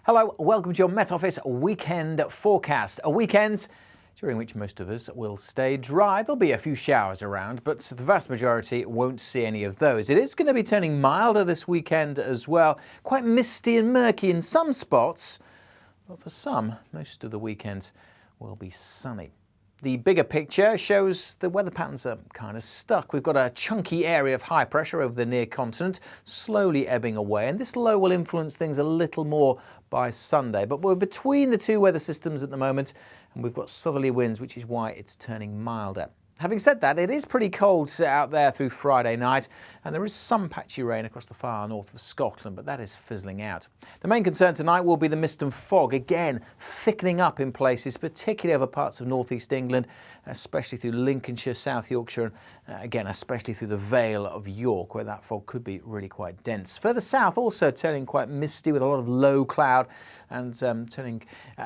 Hello, welcome to your Met Office weekend forecast. A weekend during which most of us will stay dry. There'll be a few showers around, but the vast majority won't see any of those. It is going to be turning milder this weekend as well. Quite misty and murky in some spots, but for some, most of the weekend will be sunny. The bigger picture shows the weather patterns are kind of stuck. We've got a chunky area of high pressure over the near continent, slowly ebbing away, and this low will influence things a little more by Sunday. But we're between the two weather systems at the moment, and we've got southerly winds, which is why it's turning milder. Having said that, it is pretty cold out there through Friday night, and there is some patchy rain across the far north of Scotland, but that is fizzling out. The main concern tonight will be the mist and fog, again thickening up in places, particularly over parts of northeast England, especially through Lincolnshire, South Yorkshire, and again especially through the Vale of York, where that fog could be really quite dense. Further south also turning quite misty with a lot of low cloud and turning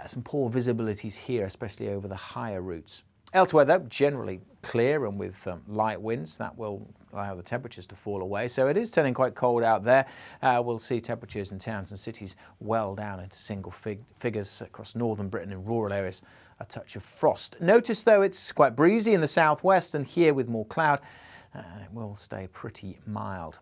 some poor visibilities here, especially over the higher routes. Elsewhere though, generally clear and with light winds, that will allow the temperatures to fall away. So it is turning quite cold out there. We'll see temperatures in towns and cities well down into single figures across northern Britain and rural areas, a touch of frost. Notice though it's quite breezy in the southwest, and here with more cloud, it will stay pretty mild.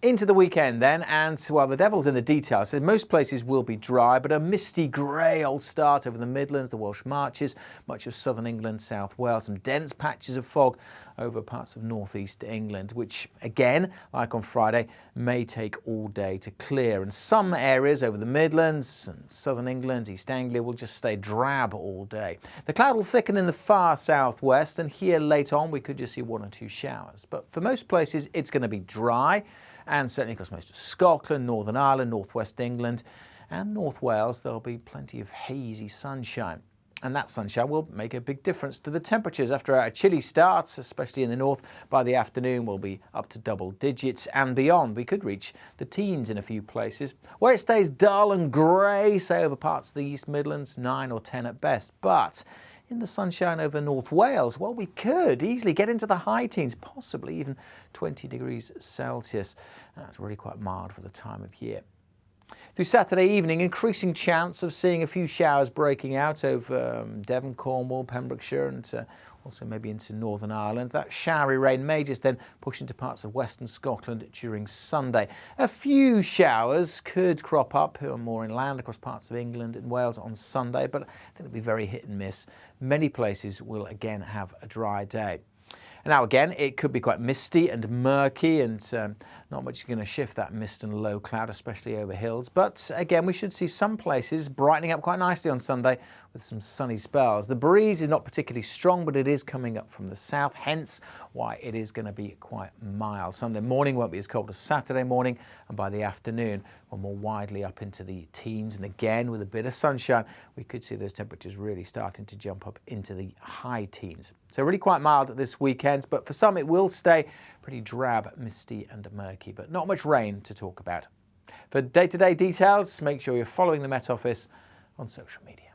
Into the weekend then, and well, the devil's in the details. So most places will be dry, but a misty grey old start over the Midlands, the Welsh Marches, much of southern England, South Wales, some dense patches of fog over parts of northeast England, which again, like on Friday, may take all day to clear. And some areas over the Midlands and southern England, East Anglia will just stay drab all day. The cloud will thicken in the far southwest, and here late on we could just see one or two showers. But for most places it's going to be dry, and certainly across most of Scotland, Northern Ireland, northwest England and North Wales there'll be plenty of hazy sunshine. And that sunshine will make a big difference to the temperatures. After a chilly start, especially in the north, by the afternoon we'll be up to double digits and beyond. We could reach the teens in a few places. Where it stays dull and grey, say over parts of the East Midlands, 9 or 10 at best. But in the sunshine over North Wales, well, we could easily get into the high teens, possibly even 20 degrees Celsius. That's really quite mild for the time of year. Through Saturday evening, increasing chance of seeing a few showers breaking out over Devon, Cornwall, Pembrokeshire and also maybe into Northern Ireland. That showery rain may just then push into parts of western Scotland during Sunday. A few showers could crop up more inland across parts of England and Wales on Sunday, but I think it'll be very hit and miss. Many places will again have a dry day. And now again, it could be quite misty and murky, and not much is going to shift that mist and low cloud, especially over hills. But again, we should see some places brightening up quite nicely on Sunday with some sunny spells. The breeze is not particularly strong, but it is coming up from the south, hence why it is going to be quite mild. Sunday morning won't be as cold as Saturday morning, and by the afternoon we're more widely up into the teens. And again, with a bit of sunshine, we could see those temperatures really starting to jump up into the high teens. So really quite mild this weekend, but for some it will stay pretty drab, misty and murky, but not much rain to talk about. For day-to-day details, make sure you're following the Met Office on social media.